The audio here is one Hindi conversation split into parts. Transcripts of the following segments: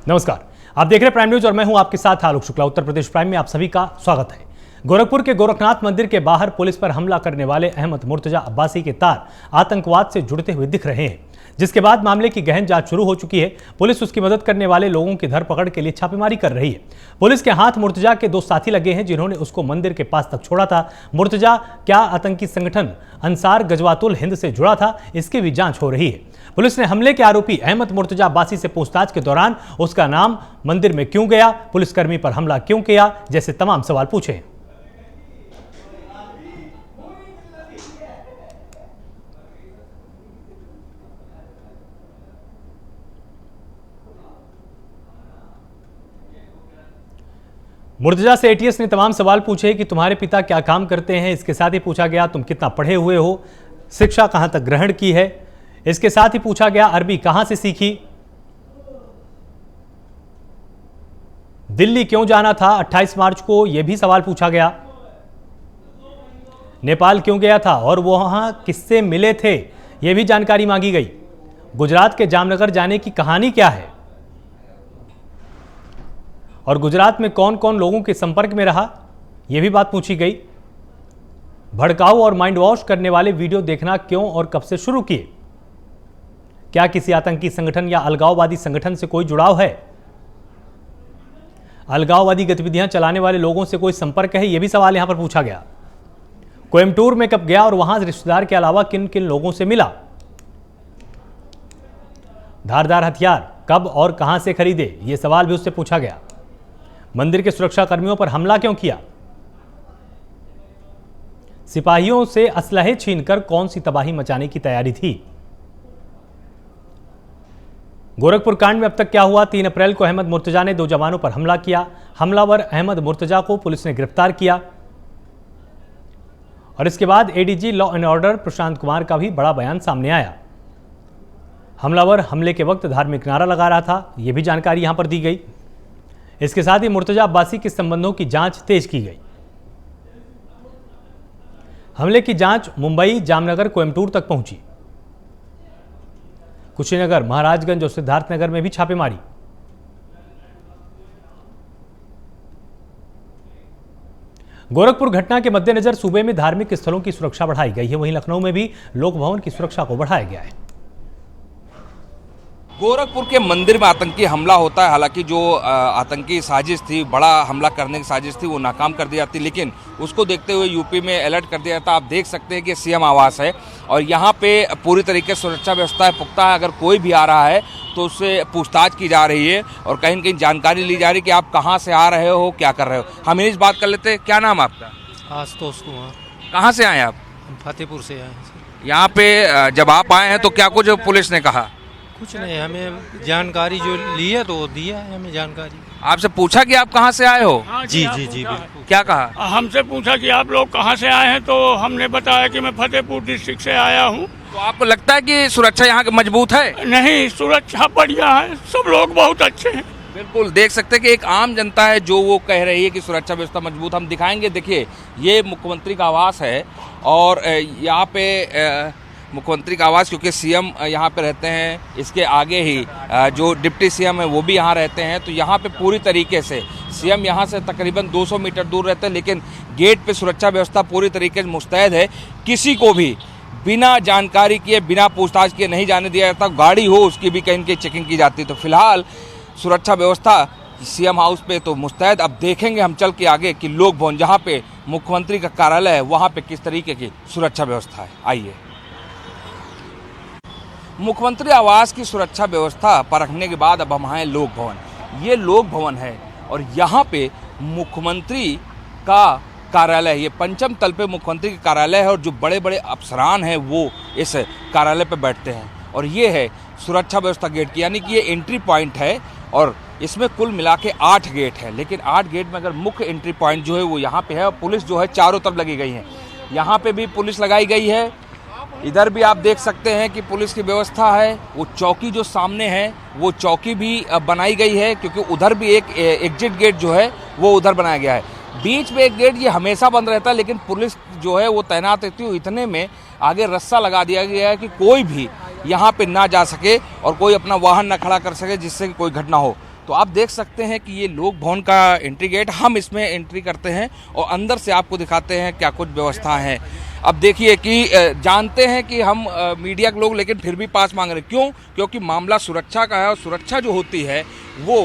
नमस्कार, आप देख रहे हैं प्राइम न्यूज और मैं हूं आपके साथ आलोक शुक्ला। उत्तर प्रदेश प्राइम में आप सभी का स्वागत है। गोरखपुर के गोरखनाथ मंदिर के बाहर पुलिस पर हमला करने वाले अहमद मुर्तजा अब्बासी के तार आतंकवाद से जुड़ते हुए दिख रहे हैं, जिसके बाद मामले की गहन जांच शुरू हो चुकी है। पुलिस उसकी मदद करने वाले लोगों की धरपकड़ के लिए छापेमारी कर रही है। पुलिस के हाथ मुर्तजा के 2 साथी लगे हैं, जिन्होंने उसको मंदिर के पास तक छोड़ा था। मुर्तजा क्या आतंकी संगठन अंसार गजवातुल हिंद से जुड़ा था, इसकी भी जांच हो रही है। पुलिस ने हमले के आरोपी अहमद मुर्तजा अब्बासी से पूछताछ के दौरान उसका नाम, मंदिर में क्यों गया, पुलिसकर्मी पर हमला क्यों किया, जैसे तमाम सवाल पूछे। मुर्तजा से एटीएस ने तमाम सवाल पूछे कि तुम्हारे पिता क्या काम करते हैं। इसके साथ ही पूछा गया तुम कितना पढ़े हुए हो, शिक्षा कहां तक ग्रहण की है। इसके साथ ही पूछा गया अरबी कहां से सीखी, दिल्ली क्यों जाना था 28 मार्च को, यह भी सवाल पूछा गया। नेपाल क्यों गया था और वहां किससे मिले थे, यह भी जानकारी मांगी गई। गुजरात के जामनगर जाने की कहानी क्या है और गुजरात में कौन कौन लोगों के संपर्क में रहा, यह भी बात पूछी गई। भड़काऊ और माइंड वॉश करने वाले वीडियो देखना क्यों और कब से शुरू किए, क्या किसी आतंकी संगठन या अलगाववादी संगठन से कोई जुड़ाव है, अलगाववादी गतिविधियां चलाने वाले लोगों से कोई संपर्क है, यह भी सवाल यहां पर पूछा गया। कोयम्बटूर में कब गया और वहां रिश्तेदार के अलावा किन किन लोगों से मिला, धारदार हथियार कब और कहां से खरीदे, यह सवाल भी उससे पूछा गया। मंदिर के सुरक्षा कर्मियों पर हमला क्यों किया, सिपाहियों से असलहे छीनकर कौन सी तबाही मचाने की तैयारी थी। गोरखपुर कांड में अब तक क्या हुआ। 3 अप्रैल को अहमद मुर्तजा ने 2 जवानों पर हमला किया। हमलावर अहमद मुर्तजा को पुलिस ने गिरफ्तार किया और इसके बाद ADG law and order Prashant Kumar का भी बड़ा बयान सामने आया। हमलावर हमले के वक्त धार्मिक नारा लगा रहा था, यह भी जानकारी यहां पर दी गई। इसके साथ ही मुर्तजा अब्बासी के संबंधों की जांच तेज की गई। हमले की जांच मुंबई, जामनगर, कोयम्बटूर तक पहुंची। कुशीनगर, महाराजगंज और सिद्धार्थनगर में भी छापेमारी। गोरखपुर घटना के मद्देनजर सूबे में धार्मिक स्थलों की सुरक्षा बढ़ाई गई है। वहीं लखनऊ में भी लोक भवन की सुरक्षा को बढ़ाया गया है। गोरखपुर के मंदिर में आतंकी हमला होता है। हालांकि जो आतंकी साजिश थी, बड़ा हमला करने की साजिश थी, वो नाकाम कर दी जाती, लेकिन उसको देखते हुए यूपी में अलर्ट कर दिया जाता। आप देख सकते हैं कि सीएम आवास है और यहाँ पे पूरी तरीके से सुरक्षा व्यवस्था पुख्ता है। अगर कोई भी आ रहा है तो उससे पूछताछ की जा रही है और कहीं न कहीं जानकारी ली जा रही है कि आप कहाँ से आ रहे हो, क्या कर रहे हो। हम इस बात कर लेते हैं, क्या नाम आपका? आशुतोष कुमार। कहाँ से आए आप? फतेहपुर से आए। यहाँ पे जब आप आए हैं तो क्या कुछ पुलिस ने कहा? कुछ नहीं, हमें जानकारी जो ली है तो दिया है हमें जानकारी। आपसे पूछा कि आप कहाँ से आए हो? जी जी जी बिल्कुल। क्या कहा? हमसे पूछा कि आप लोग कहाँ से आए हैं, तो हमने बताया कि मैं फतेहपुर डिस्ट्रिक्ट से आया हूँ। तो आपको लगता है कि सुरक्षा यहाँ की मजबूत है? नहीं, सुरक्षा बढ़िया है, सब लोग बहुत अच्छे हैं। बिल्कुल देख सकते हैं कि एक आम जनता है जो वो कह रही है कि सुरक्षा व्यवस्था मजबूत। हम दिखाएंगे, देखिए ये मुख्यमंत्री का आवास है और यहाँ पे मुख्यमंत्री का आवास, क्योंकि सीएम यहाँ पे रहते हैं, इसके आगे ही जो डिप्टी सीएम है वो भी यहाँ रहते हैं। तो यहाँ पे पूरी तरीके से सीएम यहाँ से तकरीबन 200 मीटर दूर रहते हैं, लेकिन गेट पे सुरक्षा व्यवस्था पूरी तरीके से मुस्तैद है। किसी को भी बिना जानकारी किए, बिना पूछताछ किए नहीं जाने दिया जाता। गाड़ी हो उसकी भी कहीं न कहीं चेकिंग की जाती है। तो फिलहाल सुरक्षा व्यवस्था सीएम हाउस पे तो मुस्तैद। अब देखेंगे हम चल के आगे कि लोक भवन जहाँ पे मुख्यमंत्री का कार्यालय है वहाँ पे किस तरीके की सुरक्षा व्यवस्था है। आइए, मुख्यमंत्री आवास की सुरक्षा व्यवस्था परखने के बाद अब हम आए लोक भवन। ये लोक भवन है और यहाँ पे मुख्यमंत्री का कार्यालय है। ये 5म तल पे मुख्यमंत्री का कार्यालय है और जो बड़े बड़े अफसरान हैं वो इस कार्यालय पे बैठते हैं। और ये है सुरक्षा व्यवस्था गेट की, यानी कि ये एंट्री पॉइंट है और इसमें कुल मिला के 8 गेट है। लेकिन 8 गेट में अगर मुख्य एंट्री पॉइंट जो है वो यहाँ पे है और पुलिस जो है चारों तरफ लगी गई है। यहाँ पे भी पुलिस लगाई गई है, इधर भी आप देख सकते हैं कि पुलिस की व्यवस्था है। वो चौकी जो सामने है वो चौकी भी बनाई गई है, क्योंकि उधर भी एक एग्जिट गेट जो है वो उधर बनाया गया है। बीच में एक गेट ये हमेशा बंद रहता है, लेकिन पुलिस जो है वो तैनात रहती है। इतने में आगे रस्सा लगा दिया गया है कि कोई भी यहाँ पे ना जा सके और कोई अपना वाहन ना खड़ा कर सके, जिससे कि कोई घटना हो। तो आप देख सकते हैं कि ये लोक भवन का एंट्री गेट, हम इसमें एंट्री करते हैं और अंदर से आपको दिखाते हैं क्या कुछ व्यवस्था है। अब देखिए कि जानते हैं कि हम मीडिया के लोग, लेकिन फिर भी पास मांग रहे हैं। क्यों? क्योंकि मामला सुरक्षा का है और सुरक्षा जो होती है वो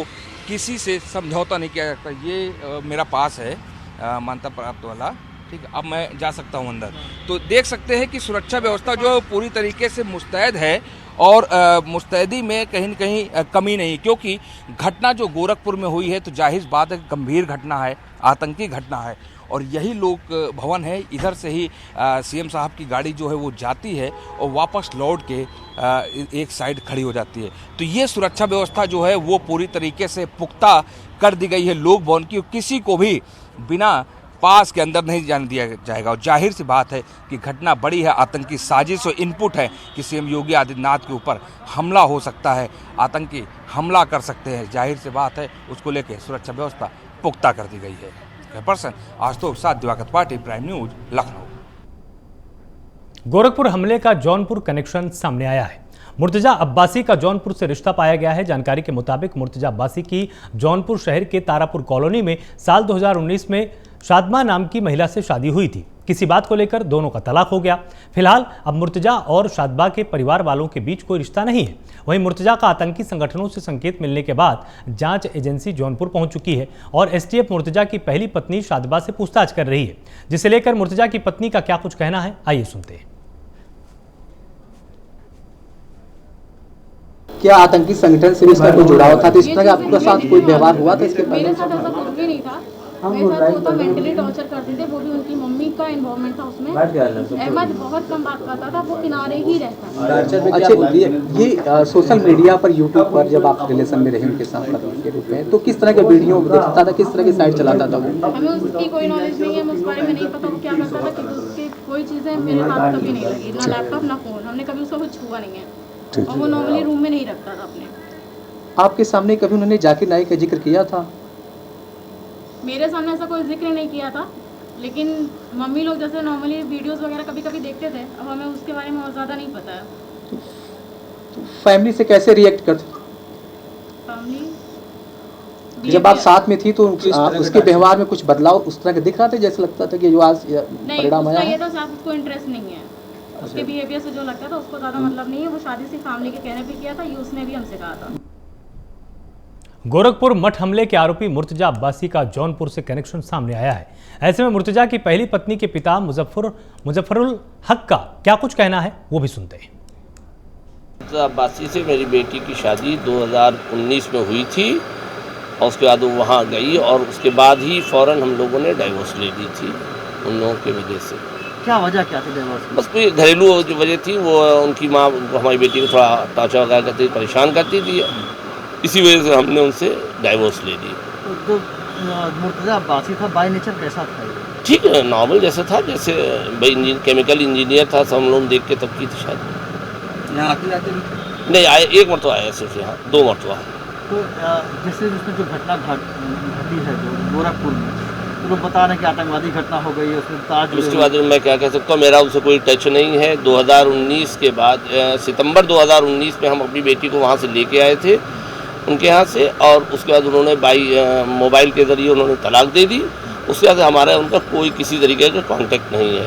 किसी से समझौता नहीं किया जाता। ये मेरा पास है मान्यता प्राप्त वाला, ठीक है। अब मैं जा सकता हूं अंदर, तो देख सकते हैं कि सुरक्षा व्यवस्था जो पूरी तरीके से मुस्तैद है और मुस्तैदी में कहीं न कहीं कमी नहीं, क्योंकि घटना जो गोरखपुर में हुई है तो जाहिर बात है गंभीर घटना है, आतंकी घटना है। और यही लोक भवन है, इधर से ही सीएम साहब की गाड़ी जो है वो जाती है और वापस लौट के एक साइड खड़ी हो जाती है। तो ये सुरक्षा व्यवस्था जो है वो पूरी तरीके से पुख्ता कर दी गई है लोक भवन की, किसी को भी बिना पास के अंदर नहीं जाने दिया जाएगा। और जाहिर सी बात है कि घटना बड़ी है, आतंकी साजिश और इनपुट है कि सीएम योगी आदित्यनाथ के ऊपर हमला हो सकता है, आतंकी हमला कर सकते हैं। जाहिर सी बात है उसको लेकर सुरक्षा व्यवस्था पुख्ता कर दी गई है। पर्सन आशुतोष साथ Diwakar party, prime news, Lucknow. Gorakhpur हमले का जौनपुर कनेक्शन सामने आया है। मुर्तजा अब्बासी का जौनपुर से रिश्ता पाया गया है। जानकारी के मुताबिक मुर्तजा अब्बासी की जौनपुर शहर के तारापुर कॉलोनी में साल 2019 में शादमा नाम की महिला से शादी हुई थी। किसी बात को लेकर दोनों का तलाक हो गया। फिलहाल अब मुर्तजा और शादबा के परिवार वालों के बीच कोई रिश्ता नहीं है। वहीं मुर्तजा का आतंकी संगठनों से संकेत मिलने के बाद जांच एजेंसी जौनपुर पहुंच चुकी है और एसटीएफ मुर्तजा की पहली पत्नी शादबा से पूछताछ कर रही है, जिसे लेकर मुर्तजा की पत्नी का क्या कुछ कहना है, आइए सुनते हैं। क्या आतंकी संगठन से इसका कोई जुड़ाव था? तो इस तरह का आपके साथ कोई व्यवहार हुआ था इसके मेरे साथ ऐसा कुछ भी नहीं था। मेरे साथ वो तो मेंटली टॉर्चर करते थे, वो भी उनकी मम्मी का इन्वॉल्वमेंट था उसमें। अहमद बहुत कम बात करता था, वो किनारे ही रहता। अच्छा, ये सोशल मीडिया पर, यूट्यूब पर जब आप रिलेशन में रहे उनके साथ पत्नी के रूप में, तो किस तरह के वीडियो देखता था, किस तरह की साइट चलाता था वो? हमें उसकी कोई नॉलेज नहीं है, हमें उस बारे में नहीं पता वो क्या करता था, क्योंकि उसकी कोई चीज़ें मेरे हाथ कभी नहीं लगी, ना लैपटॉप ना फोन, हमने कभी उसका कुछ छुआ नहीं है। और वो नॉर्मली रूम में नहीं रखता था अपने। आपके सामने कभी उन्होंने जाकिर नाइक का जिक्र किया था? मेरे सामने ऐसा कोई जिक्र नहीं किया था, लेकिन मम्मी लोग जैसे नॉर्मली वीडियोस वगैरह कभी कभी देखते थे। अब हमें उसके बारे में और ज़्यादा नहीं पता है। तो फैमिली से कैसे रिएक्ट करते? फैमिली जब आप साथ में थी तो उसके व्यवहार में कुछ बदलाव उस तरह का दिख रहा था, जैसे लगता था कि जो आज परिणाम आया है? ये था साहब, उसको इंटरेस्ट नहीं है उसके बिहेवियर से, जो लगता था उसको ज़्यादा मतलब नहीं है। वो शादी सिर्फ फैमिली के कहने पे किया था, ये उसने भी हमसे कहा था। गोरखपुर मठ हमले के आरोपी मुर्तजा अब्बासी का जौनपुर से कनेक्शन सामने आया है। ऐसे में मुर्तजा की पहली पत्नी के पिता मुजफ्फरुल हक का क्या कुछ कहना है, वो भी सुनते हैं। मुर्तजा अब्बासी से मेरी बेटी की शादी 2019 में हुई थी और उसके बाद वो वहाँ गई और उसके बाद ही फ़ौरन हम लोगों ने डाइवोर्स ले ली थी उन लोगों की वजह से। क्या वजह क्या थी डाइवोर्स? बस कोई घरेलू जो वजह थी, वो उनकी माँ हमारी बेटी को थोड़ा टॉर्चर वगैरह करती, परेशान करती थी, इसी वजह से हमने उनसे डाइवोर्स ले ली। तो मुर्तजा अब्बासी था, बाय नेचर कैसा था? ठीक है, नॉर्मल जैसा था, जैसे भाई केमिकल इंजीनियर था, सब हम लोग देख के तब की थी शादी। यहाँ आते जाते नहीं आए, एक मरतबा आया सिर्फ, यहाँ 2 मरतबा। तो जैसे उसमें जो घटना घटी है जो गोरखपुर में, तो लोग बता रहे हैं कि आतंकवादी घटना हो गई है, उसमें उसके बाद मैं क्या कह सकता हूँ, मेरा उनसे कोई टच नहीं है। 2019 के बाद सितंबर 2019 में हम अपनी बेटी को वहाँ से लेके आए थे उनके यहाँ से, और उसके बाद उन्होंने मोबाइल के ज़रिए उन्होंने तलाक दे दी। उसके बाद हमारा उनका कोई किसी तरीके का कांटेक्ट नहीं है।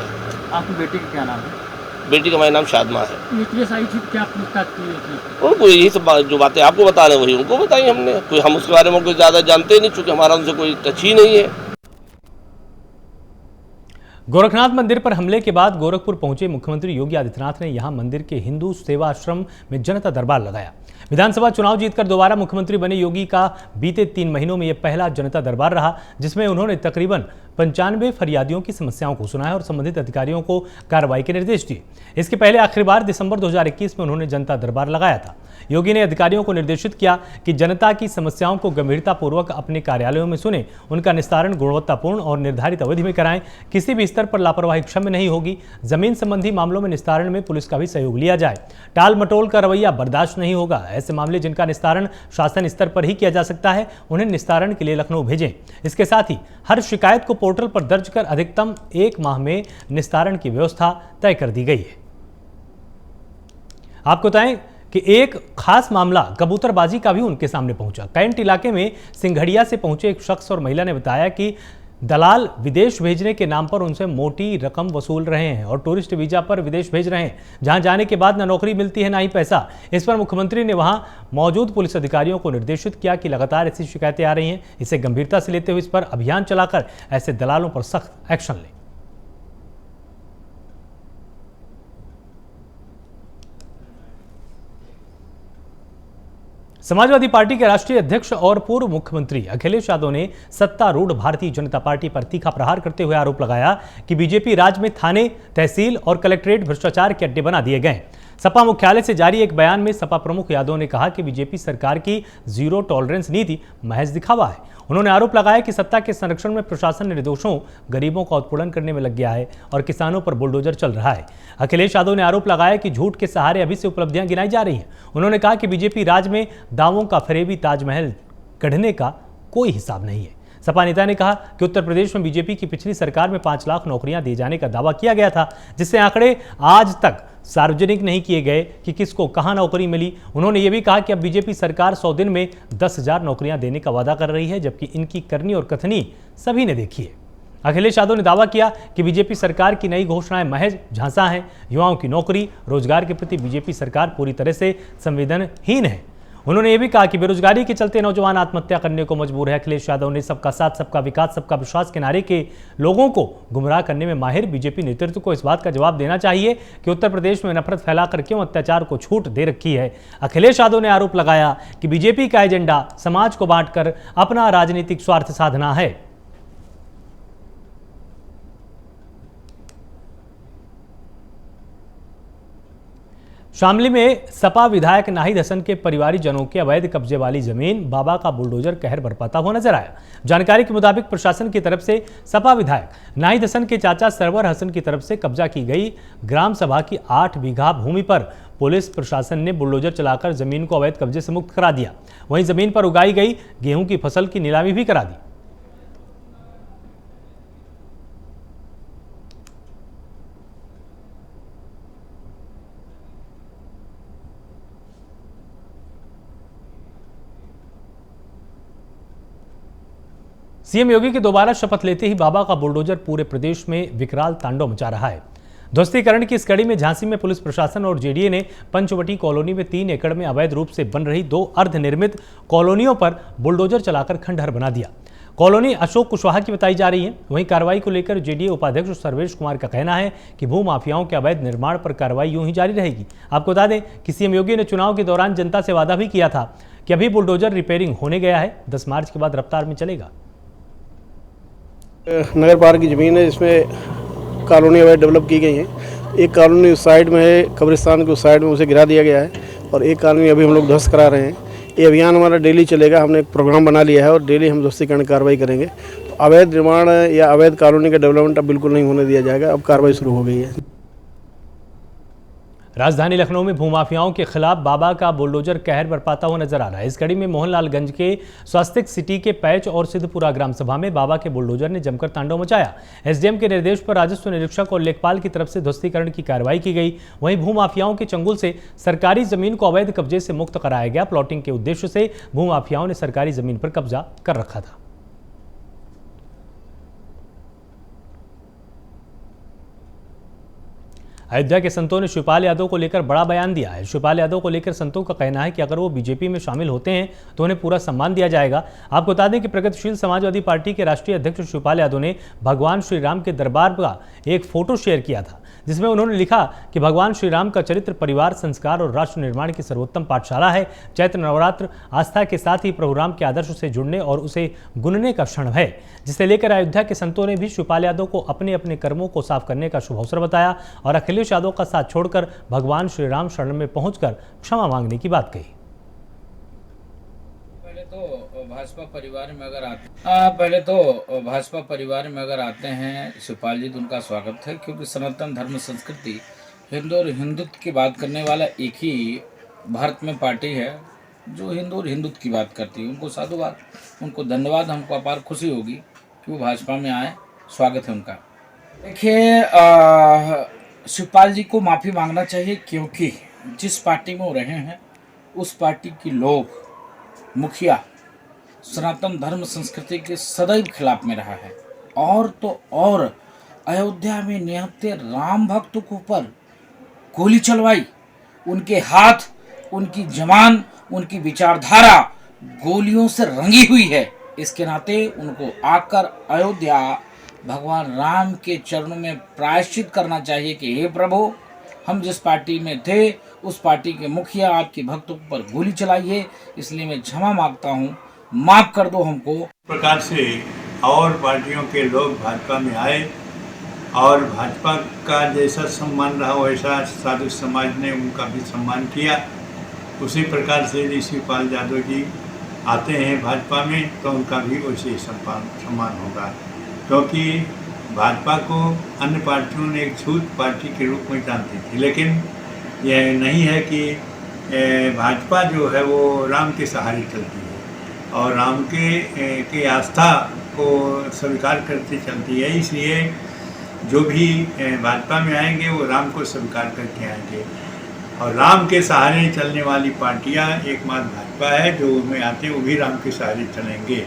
आपकी बेटी का क्या नाम है? बेटी का मेरा नाम शादमा है। न्यूक्लियस आई थी, क्या पूछताछ की? उनको यही सब जो बातें आपको बता रहे हैं वही उनको बताई हमने। कोई हम उसके बारे में कोई ज़्यादा जानते नहीं, चूँकि हमारा उनसे कोई टच ही नहीं है। गोरखनाथ मंदिर पर हमले के बाद गोरखपुर पहुंचे मुख्यमंत्री योगी आदित्यनाथ ने यहां मंदिर के हिंदू सेवा आश्रम में जनता दरबार लगाया। विधानसभा चुनाव जीतकर दोबारा मुख्यमंत्री बने योगी का बीते 3 महीनों में यह पहला जनता दरबार रहा, जिसमें उन्होंने तकरीबन 95 फरियादियों की समस्याओं को सुना है और संबंधित अधिकारियों को कार्रवाई के निर्देश दिए। इसके पहले आखिरी बार दिसंबर 2021 में उन्होंने जनता दरबार लगाया था। योगी ने अधिकारियों को निर्देशित किया कि जनता की समस्याओं को गंभीरतापूर्वक अपने कार्यालयों में सुने, उनका निस्तारण गुणवत्तापूर्ण और निर्धारित अवधि में कराएं। किसी भी स्तर पर लापरवाही क्षम्य नहीं होगी। जमीन संबंधी मामलों में निस्तारण में पुलिस का भी सहयोग लिया जाए। टाल मटोल का रवैया बर्दाश्त नहीं होगा। ऐसे मामले जिनका निस्तारण शासन स्तर पर ही किया जा सकता है, उन्हें निस्तारण के लिए लखनऊ भेजें। इसके साथ ही हर शिकायत को पोर्टल पर दर्ज कर अधिकतम 1 माह में निस्तारण की व्यवस्था तय कर दी गई है। आपको बताएं कि एक खास मामला कबूतरबाजी का भी उनके सामने पहुंचा। कैंट इलाके में सिंघड़िया से पहुंचे एक शख्स और महिला ने बताया कि दलाल विदेश भेजने के नाम पर उनसे मोटी रकम वसूल रहे हैं और टूरिस्ट वीजा पर विदेश भेज रहे हैं, जहां जाने के बाद ना नौकरी मिलती है ना ही पैसा। इस पर मुख्यमंत्री ने वहां मौजूद पुलिस अधिकारियों को निर्देशित किया कि लगातार ऐसी शिकायतें आ रही हैं, इसे गंभीरता से लेते हुए इस पर अभियान चलाकर ऐसे दलालों पर सख्त एक्शन लें। समाजवादी पार्टी के राष्ट्रीय अध्यक्ष और पूर्व मुख्यमंत्री अखिलेश यादव ने सत्तारूढ़ भारतीय जनता पार्टी पर तीखा प्रहार करते हुए आरोप लगाया कि बीजेपी राज्य में थाने, तहसील और कलेक्ट्रेट भ्रष्टाचार के अड्डे बना दिए गए। सपा मुख्यालय से जारी एक बयान में सपा प्रमुख यादव ने कहा कि बीजेपी सरकार की जीरो टॉलरेंस नीति महज दिखावा है। उन्होंने आरोप लगाया कि सत्ता के संरक्षण में प्रशासन निर्दोषों, गरीबों का उत्पीड़न करने में लग गया है और किसानों पर बुलडोजर चल रहा है। अखिलेश यादव ने आरोप लगाया कि झूठ के सहारे अभी से उपलब्धियां गिनाई जा रही हैं। उन्होंने कहा कि बीजेपी राज्य में दावों का फरेबी ताजमहल गढ़ने का कोई हिसाब नहीं है। सपा नेता ने कहा कि उत्तर प्रदेश में बीजेपी की पिछली सरकार में 5 लाख नौकरियां दिए जाने का दावा किया गया था, जिससे आंकड़े आज तक सार्वजनिक नहीं किए गए कि किसको कहां नौकरी मिली। उन्होंने ये भी कहा कि अब बीजेपी सरकार 100 दिन में 10,000 नौकरियां देने का वादा कर रही है, जबकि इनकी करनी और कथनी सभी ने देखी है। अखिलेश यादव ने दावा किया कि बीजेपी सरकार की नई घोषणाएं महज झांसा हैं। युवाओं की नौकरी, रोजगार के प्रति बीजेपी सरकार पूरी तरह से संवेदनहीन है। उन्होंने ये भी कहा कि बेरोजगारी के चलते नौजवान आत्महत्या करने को मजबूर है। अखिलेश यादव ने सबका साथ, सबका विकास, सबका विश्वास के नारे के लोगों को गुमराह करने में माहिर बीजेपी नेतृत्व को इस बात का जवाब देना चाहिए कि उत्तर प्रदेश में नफरत फैलाकर क्यों अत्याचार को छूट दे रखी है। अखिलेश यादव ने आरोप लगाया कि बीजेपी का एजेंडा समाज को बांटकर अपना राजनीतिक स्वार्थ साधना है। शामली में सपा विधायक नाहिद हसन के परिवारीजनों के अवैध कब्जे वाली जमीन बाबा का बुलडोजर कहर बरपाता हुआ नजर आया। जानकारी के मुताबिक प्रशासन की तरफ से सपा विधायक नाहिद हसन के चाचा सरवर हसन की तरफ से कब्जा की गई ग्राम सभा की 8 बीघा भूमि पर पुलिस प्रशासन ने बुलडोजर चलाकर जमीन को अवैध कब्जे से मुक्त करा दिया। वहीं जमीन पर उगाई गई गेहूं की फसल की नीलामी भी करा दी। सीएम योगी के दोबारा शपथ लेते ही बाबा का बुलडोजर पूरे प्रदेश में विकराल तांडव मचा रहा है। ध्वस्तीकरण की इस कड़ी में झांसी में पुलिस प्रशासन और जेडीए ने पंचवटी कॉलोनी में 3 एकड़ में अवैध रूप से बन रही 2 अर्धनिर्मित कॉलोनियों पर बुलडोजर चलाकर खंडहर बना दिया। कॉलोनी अशोक कुशवाहा की बताई जा रही है। वहीं कार्रवाई को लेकर जेडीए उपाध्यक्ष सर्वेश कुमार का कहना है कि भू माफियाओं के अवैध निर्माण पर कार्रवाई यूं ही जारी रहेगी। आपको बता दें कि सीएम योगी ने चुनाव के दौरान जनता से वादा भी किया था कि अभी बुलडोजर रिपेयरिंग होने गया है, 10 मार्च के बाद रफ्तार में चलेगा। नगर पार्क की ज़मीन है, इसमें कॉलोनी अवैध डेवलप की गई है। एक कॉलोनी उस साइड में है, कब्रिस्तान के उस साइड में उसे गिरा दिया गया है और एक कॉलोनी अभी हम लोग ध्वस्त करा रहे हैं। ये अभियान हमारा डेली चलेगा। हमने एक प्रोग्राम बना लिया है और डेली हम ध्वस्तीकरण कार्रवाई करेंगे। तो अवैध निर्माण या अवैध कॉलोनी का डेवलपमेंट अब बिल्कुल नहीं होने दिया जाएगा। अब कार्रवाई शुरू हो गई है। राजधानी लखनऊ में भूमाफियाओं के खिलाफ बाबा का बुलडोजर कहर बरपाता हुआ नजर आ रहा है। इस कड़ी में मोहनलालगंज के स्वास्तिक सिटी के पैच और सिद्धपुरा ग्राम सभा में बाबा के बुलडोजर ने जमकर तांडव मचाया। एसडीएम के निर्देश पर राजस्व निरीक्षक और लेखपाल की तरफ से ध्वस्तीकरण की कार्रवाई की गई। वहीं भूमाफियाओं के चंगुल से सरकारी जमीन को अवैध कब्जे से मुक्त कराया गया। प्लॉटिंग के उद्देश्य से भूमाफियाओं ने सरकारी जमीन पर कब्जा कर रखा था। अयोध्या के संतों ने शिवपाल यादव को लेकर बड़ा बयान दिया है। शिवपाल यादव को लेकर संतों का कहना है कि अगर वो बीजेपी में शामिल होते हैं तो उन्हें पूरा सम्मान दिया जाएगा। आपको बता दें कि प्रगतिशील समाजवादी पार्टी के राष्ट्रीय अध्यक्ष शिवपाल यादव ने भगवान श्री राम के दरबार का एक फोटो शेयर किया था, जिसमें उन्होंने लिखा कि भगवान श्री राम का चरित्र परिवार, संस्कार और राष्ट्र निर्माण की सर्वोत्तम पाठशाला है। चैत्र नवरात्र आस्था के साथ ही प्रभु राम के आदर्श से जुड़ने और उसे गुनने का क्षण है, जिसे लेकर अयोध्या के संतों ने भी शिवपाल यादव को अपने अपने कर्मों को साफ करने का शुभ अवसर बताया और अखिलेश यादव का साथ छोड़कर भगवान श्री राम शरण में पहुंचकर क्षमा मांगने की बात कही। भाजपा परिवार में अगर आते हैं शिवपाल जी तो उनका स्वागत है, क्योंकि सनातन धर्म संस्कृति हिंदू और हिंदुत्व की बात करने वाला एक ही भारत में पार्टी है जो हिंदू और हिंदुत्व की बात करती है। उनको साधुवाद, उनको धन्यवाद। हमको अपार खुशी होगी कि वो भाजपा में आए। स्वागत है उनका। देखिए, शिवपाल जी को माफ़ी मांगना चाहिए, क्योंकि जिस पार्टी में वो रहे हैं उस पार्टी के लोग, मुखिया सनातन धर्म संस्कृति के सदैव खिलाफ में रहा है। और तो और अयोध्या में निहत्थे राम भक्तों के ऊपर गोली चलवाई, उनके हाथ, उनकी जबान, उनकी विचारधारा गोलियों से रंगी हुई है। इसके नाते उनको आकर अयोध्या भगवान राम के चरणों में प्रायश्चित करना चाहिए कि हे प्रभु, हम जिस पार्टी में थे उस पार्टी के मुखिया आपके भक्तों पर गोली चलाई है, इसलिए मैं क्षमा मांगता हूँ, माफ कर दो हमको। प्रकार से और पार्टियों के लोग भाजपा में आए और भाजपा का जैसा सम्मान रहा वैसा साधु समाज ने उनका भी सम्मान किया। उसी प्रकार से ऋषि शिवपाल यादव जी आते हैं भाजपा में तो उनका भी वैसे सम्मान होगा, क्योंकि भाजपा को अन्य पार्टियों ने एक छूत पार्टी के रूप में जानती थी, लेकिन यह नहीं है कि भाजपा जो है वो राम के सहारे चलती है और राम के आस्था को स्वीकार करती चलती है। इसलिए जो भी भाजपा में आएंगे वो राम को स्वीकार करके आएंगे और राम के सहारे चलने वाली पार्टियां एकमात्र भाजपा है। जो उनमें आते हैं वो भी राम के सहारे चलेंगे।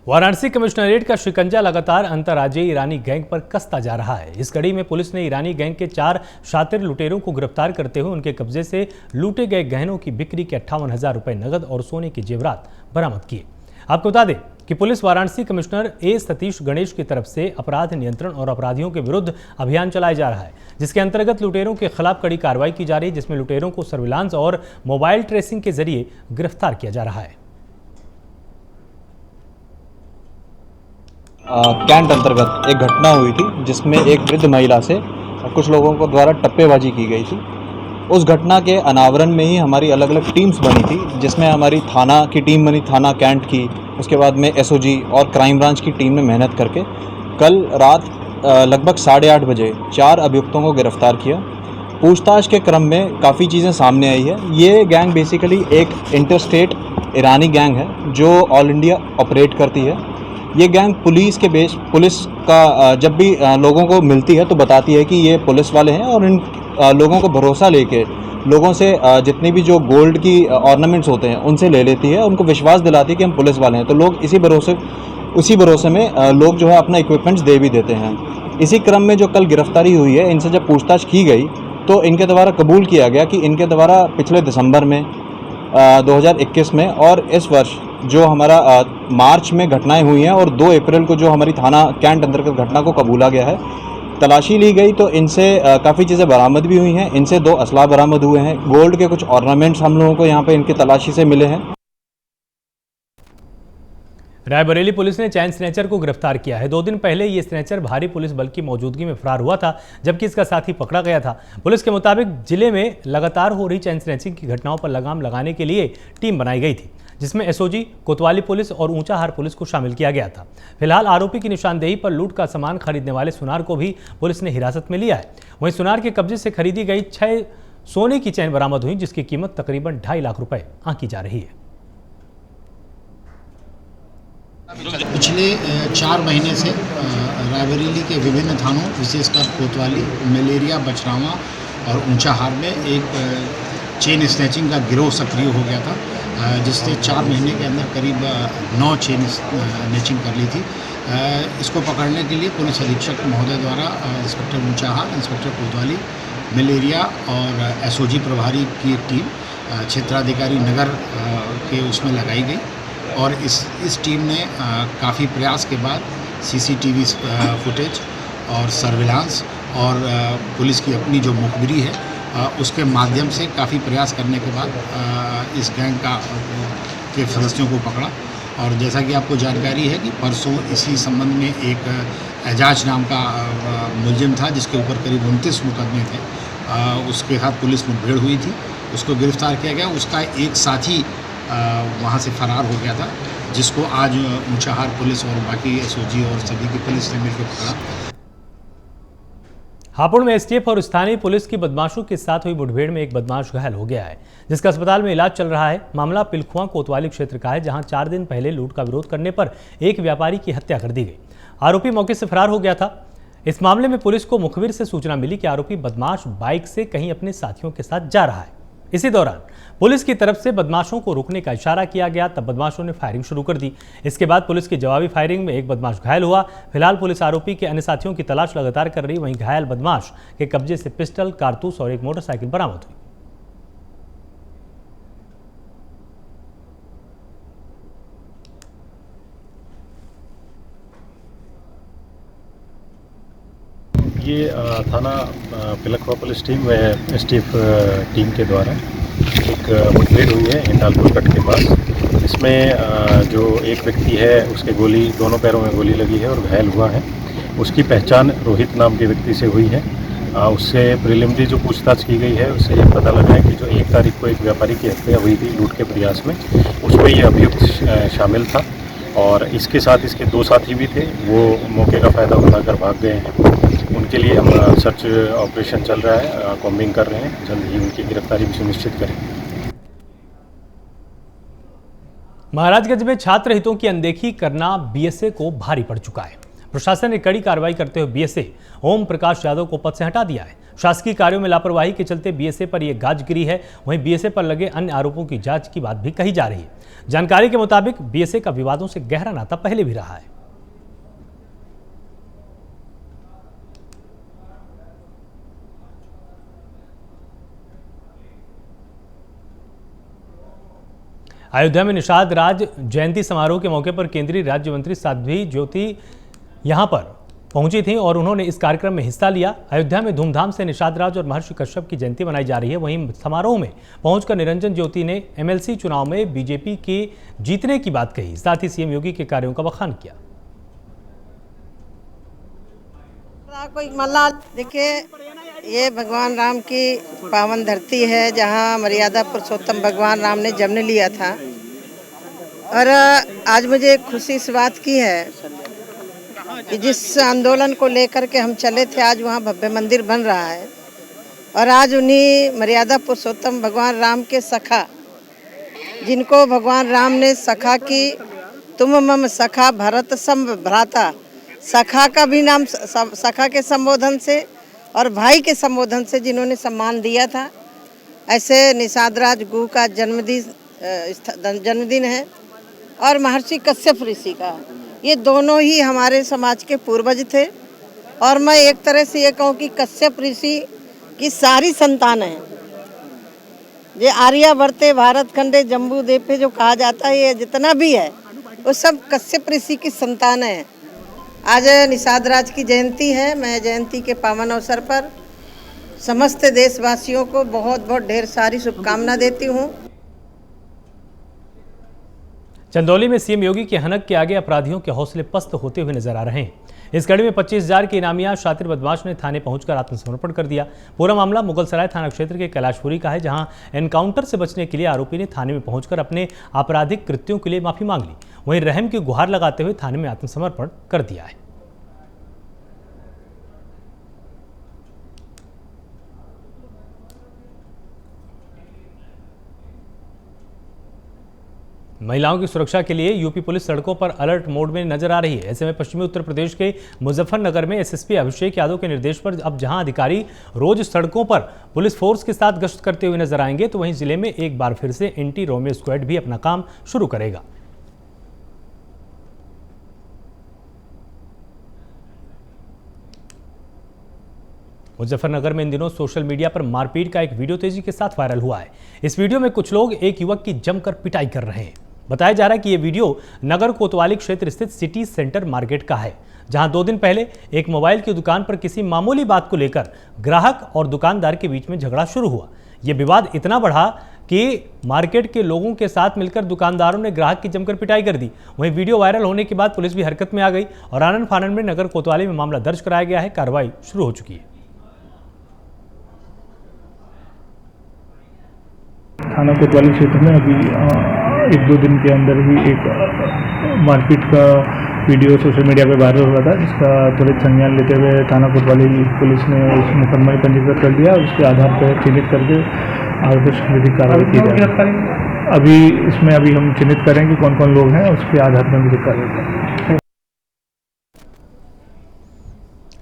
वाराणसी कमिश्नरेट का शिकंजा लगातार अंतर्राज्यीय ईरानी गैंग पर कसता जा रहा है। इस कड़ी में पुलिस ने ईरानी गैंग के 4 शातिर लुटेरों को गिरफ्तार करते हुए उनके कब्जे से लूटे गए गहनों की बिक्री के 58,000 रुपए नगद और सोने के जेवरात बरामद किए। आपको बता दें कि पुलिस वाराणसी कमिश्नर ए सतीश गणेश की तरफ से अपराध नियंत्रण और अपराधियों के विरुद्ध अभियान चलाया जा रहा है, जिसके अंतर्गत लुटेरों के खिलाफ कड़ी कार्रवाई की जा रही है, जिसमें लुटेरों को सर्विलांस और मोबाइल ट्रेसिंग के जरिए गिरफ्तार किया जा रहा है। कैंट अंतर्गत एक घटना हुई थी जिसमें एक वृद्ध महिला से कुछ लोगों को द्वारा टप्पेबाजी की गई थी। उस घटना के अनावरण में ही हमारी अलग अलग टीम्स बनी थी, जिसमें हमारी थाना की टीम बनी, थाना कैंट की, उसके बाद में एसओजी और क्राइम ब्रांच की टीम ने मेहनत करके कल रात लगभग 8:30 बजे 4 अभियुक्तों को गिरफ्तार किया। पूछताछ के क्रम में काफ़ी चीज़ें सामने आई है। ये गैंग बेसिकली एक इंटरस्टेट ईरानी गैंग है जो ऑल इंडिया ऑपरेट करती है। ये गैंग पुलिस का जब भी लोगों को मिलती है तो बताती है कि ये पुलिस वाले हैं और इन लोगों को भरोसा लेके लोगों से जितनी भी जो गोल्ड की ऑर्नामेंट्स होते हैं उनसे ले लेती है, उनको विश्वास दिलाती है कि हम पुलिस वाले हैं। तो लोग उसी भरोसे में लोग जो है अपना इक्विपमेंट्स दे भी देते हैं। इसी क्रम में जो कल गिरफ्तारी हुई है, इनसे जब पूछताछ की गई तो इनके द्वारा कबूल किया गया कि इनके द्वारा पिछले दिसंबर में 2021 में और इस वर्ष जो हमारा मार्च में घटनाएं हुई हैं और 2 अप्रैल को जो हमारी थाना कैंट अंतर्गत घटना को कबूला गया है। तलाशी ली गई तो इनसे काफ़ी चीज़ें बरामद भी हुई हैं। इनसे 2 असला बरामद हुए हैं। गोल्ड के कुछ ऑर्नामेंट्स हम लोगों को यहाँ पे इनकी तलाशी से मिले हैं। रायबरेली पुलिस ने चैन स्नैचर को गिरफ्तार किया है। 2 दिन पहले ये स्नैचर भारी पुलिस बल की मौजूदगी में फरार हुआ था, जबकि इसका साथी पकड़ा गया था। पुलिस के मुताबिक जिले में लगातार हो रही चैन स्नैचिंग की घटनाओं पर लगाम लगाने के लिए टीम बनाई गई थी, जिसमें एसओजी, कोतवाली पुलिस और ऊंचाहार पुलिस को शामिल किया गया था। फिलहाल आरोपी की निशानदेही पर लूट का सामान खरीदने वाले सुनार को भी पुलिस ने हिरासत में लिया है। वहीं सुनार के कब्जे से खरीदी गई 6 सोने की चैन बरामद हुई, जिसकी कीमत तकरीबन 2.5 लाख रुपए आंकी जा रही है। पिछले 4 महीने से रायबरेली के विभिन्न थानों, विशेषकर कोतवाली, मलेरिया, बचरावा और ऊंचाहार में एक चेन स्नैचिंग का गिरोह सक्रिय हो गया था, जिसने 4 महीने के अंदर करीब 9 चेन स्नैचिंग कर ली थी। इसको पकड़ने के लिए पुलिस अधीक्षक महोदय द्वारा इंस्पेक्टर ऊंचाहार, इंस्पेक्टर कोतवाली, मलेरिया और एसओजी प्रभारी की एक टीम क्षेत्राधिकारी नगर के उसमें लगाई गई और इस टीम ने काफ़ी प्रयास के बाद सीसीटीवी फुटेज और सर्विलांस और पुलिस की अपनी जो मुखबिरी है उसके माध्यम से काफ़ी प्रयास करने के बाद इस गैंग के सदस्यों को पकड़ा। और जैसा कि आपको जानकारी है कि परसों इसी संबंध में एक एजाज नाम का मुलजिम था, जिसके ऊपर करीब 29 मुकदमे थे, उसके साथ पुलिस मुठभेड़ हुई थी, उसको गिरफ्तार किया गया। उसका एक साथी वहाँ से फरार हो गया था, जिसको आज ऊंचाहार पुलिस और बाकी एसओजी और सभी की पुलिस ने मिलकर पकड़ा। हापुड़ में एसटीएफ और स्थानीय पुलिस की बदमाशों के साथ हुई मुठभेड़ में एक बदमाश घायल हो गया है, जिसका अस्पताल में इलाज चल रहा है। मामला पिलखुआ कोतवाली क्षेत्र का है, जहां 4 दिन पहले लूट का विरोध करने पर एक व्यापारी की हत्या कर दी गई। आरोपी मौके से फरार हो गया था। इस मामले में पुलिस को मुखबिर से सूचना मिली कि आरोपी बदमाश बाइक से कहीं अपने साथियों के साथ जा रहा है। इसी दौरान पुलिस की तरफ से बदमाशों को रुकने का इशारा किया गया, तब बदमाशों ने फायरिंग शुरू कर दी। इसके बाद पुलिस की जवाबी फायरिंग में एक बदमाश घायल हुआ। फिलहाल पुलिस आरोपी के अन्य साथियों की तलाश लगातार कर रही। वहीं घायल बदमाश के कब्जे से पिस्टल, कारतूस और एक मोटरसाइकिल बरामद हुई। ये थाना पिलखवा पुलिस टीम व एसटीएफ टीम के द्वारा एक मुठभेड़ हुई है हिंडालपुर कट के पास। इसमें जो एक व्यक्ति है उसके दोनों पैरों में गोली लगी है और घायल हुआ है। उसकी पहचान रोहित नाम के व्यक्ति से हुई है। उससे प्रिलिमिनरी जो पूछताछ की गई है उससे ये पता लगा है कि जो 1 तारीख को एक व्यापारी की हत्या हुई थी लूट के प्रयास में, उसमें ये अभियुक्त शामिल था और इसके साथ इसके 2 साथी भी थे। वो मौके का फ़ायदा उठाकर भाग गए हैं। उनके लिए हम सर्च ऑपरेशन चल रहा है, कॉम्बिंग कर रहे हैं। जल्द ही उनकी गिरफ्तारी भी सुनिश्चित करेंगे। महाराजगंज में छात्र हितों की अनदेखी करना बीएसए को भारी पड़ चुका है। प्रशासन ने कड़ी कार्रवाई करते हुए बीएसए ओम प्रकाश यादव को पद से हटा दिया है। शासकीय कार्यों में लापरवाही के चलते बीएसए पर यह गाज गिरी है। वहीं बीएसए पर लगे अन्य आरोपों की जांच की बात भी कही जा रही है। जानकारी के मुताबिक बीएसए का विवादों से गहरा नाता पहले भी रहा है। अयोध्या में निषाद राज जयंती समारोह के मौके पर केंद्रीय राज्य मंत्री साध्वी ज्योति यहां पर पहुंची थी और उन्होंने इस कार्यक्रम में हिस्सा लिया। अयोध्या में धूमधाम से निषाद राज और महर्षि कश्यप की जयंती मनाई जा रही है। वहीं समारोह में पहुंचकर निरंजन ज्योति ने एमएलसी चुनाव में बीजेपी के जीतने की बात कही। साथ ही सीएम योगी के कार्यों का बखान किया। देखिए, ये भगवान राम की पावन धरती है जहाँ मर्यादा पुरुषोत्तम भगवान राम ने जन्म लिया था। और आज मुझे खुशी इस बात की है कि जिस आंदोलन को लेकर के हम चले थे, आज वहाँ भव्य मंदिर बन रहा है। और आज उन्हीं मर्यादा पुरुषोत्तम भगवान राम के सखा, जिनको भगवान राम ने सखा की, तुम मम सखा भरत सम भ्राता, सखा का भी नाम सखा के संबोधन से और भाई के संबोधन से जिन्होंने सम्मान दिया था, ऐसे निषाद राज गुरु का जन्मदिन है और महर्षि कश्यप ऋषि का। ये दोनों ही हमारे समाज के पूर्वज थे और मैं एक तरह से ये कहूँ कि कश्यप ऋषि की सारी संतान है। ये आर्यावर्ते भारत खंडे जम्बू द्वीपे जो कहा जाता है, ये जितना भी है वो सब कश्यप ऋषि की संतान है। आज निषाद राज की जयंती है। मैं जयंती के पावन अवसर पर समस्त देशवासियों को बहुत बहुत ढेर सारी शुभकामना देती हूँ। चंदौली में सीएम योगी के हनक के आगे अपराधियों के हौसले पस्त होते हुए नजर आ रहे हैं। इस कड़ी में 25,000 के इनामिया शातिर बदमाश ने थाने पहुंचकर आत्मसमर्पण कर दिया। पूरा मामला मुगलसराय थाना क्षेत्र के कैलाशपुरी का है, जहां एनकाउंटर से बचने के लिए आरोपी ने थाने में पहुंचकर अपने आपराधिक कृत्यों के लिए माफी मांग ली। वहीं रहम की गुहार लगाते हुए थाने में आत्मसमर्पण कर दिया है। महिलाओं की सुरक्षा के लिए यूपी पुलिस सड़कों पर अलर्ट मोड में नजर आ रही है। ऐसे में पश्चिमी उत्तर प्रदेश के मुजफ्फरनगर में एसएसपी अभिषेक यादव के निर्देश पर अब जहां अधिकारी रोज सड़कों पर पुलिस फोर्स के साथ गश्त करते हुए नजर आएंगे, तो वहीं जिले में एक बार फिर से एंटी रोमियो स्क्वाड भी अपना काम शुरू करेगा। मुजफ्फरनगर में इन दिनों सोशल मीडिया पर मारपीट का एक वीडियो तेजी के साथ वायरल हुआ है। इस वीडियो में कुछ लोग एक युवक की जमकर पिटाई कर रहे हैं। बताया जा रहा है कि यह वीडियो नगर कोतवाली क्षेत्र स्थित सिटी सेंटर मार्केट का है, जहां 2 दिन पहले एक मोबाइल की दुकान पर किसी मामूली बात को लेकर ग्राहक और दुकानदार के बीच में झगड़ा शुरू हुआ। यह विवाद इतना बढ़ा कि मार्केट के लोगों के साथ मिलकर दुकानदारों ने ग्राहक की जमकर पिटाई कर दी। वहीं वीडियो वायरल होने के बाद पुलिस भी हरकत में आ गई और आनन फानन में नगर कोतवाली में मामला दर्ज कराया गया है। कार्रवाई शुरू हो चुकी है। थाना कोतवाली क्षेत्र में अभी 1-2 दिन के अंदर ही एक मारपीट का वीडियो सोशल मीडिया पर वायरल हुआ था, जिसका त्वरित संज्ञान लेते हुए थाना कोतवाली पुलिस ने उस मुकदमा पंजीकृत कर दिया। उसके आधार पर चिन्हित करके आवश्यक विधिक कार्रवाई की जाएगी। अभी इसमें हम चिन्हित करें कि कौन कौन लोग हैं, उसके आधार पर विधिक कार्रवाई करें।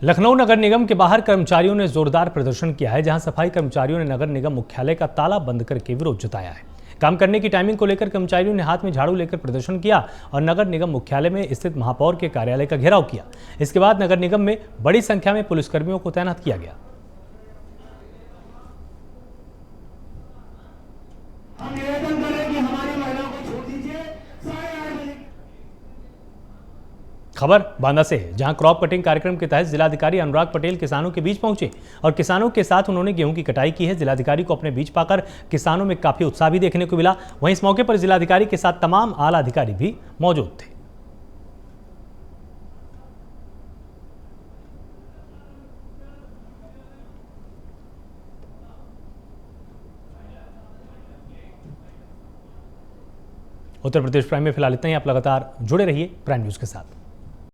लखनऊ नगर निगम के बाहर कर्मचारियों ने जोरदार प्रदर्शन किया है, जहां सफाई कर्मचारियों ने नगर निगम मुख्यालय का ताला बंद करके विरोध जताया है। काम करने की टाइमिंग को लेकर कर्मचारियों ने हाथ में झाड़ू लेकर प्रदर्शन किया और नगर निगम मुख्यालय में स्थित महापौर के कार्यालय का घेराव किया। इसके बाद नगर निगम में बड़ी संख्या में पुलिसकर्मियों को तैनात किया गया। खबर बांदा से है, जहां क्रॉप कटिंग कार्यक्रम के तहत जिलाधिकारी अनुराग पटेल किसानों के बीच पहुंचे और किसानों के साथ उन्होंने गेहूं की कटाई की है। जिलाधिकारी को अपने बीच पाकर किसानों में काफी उत्साह भी देखने को मिला। वहीं इस मौके पर जिलाधिकारी के साथ तमाम आला अधिकारी भी मौजूद थे। उत्तर प्रदेश प्राइम में फिलहाल इतना ही। आप लगातार जुड़े रहिए प्राइम न्यूज के साथ।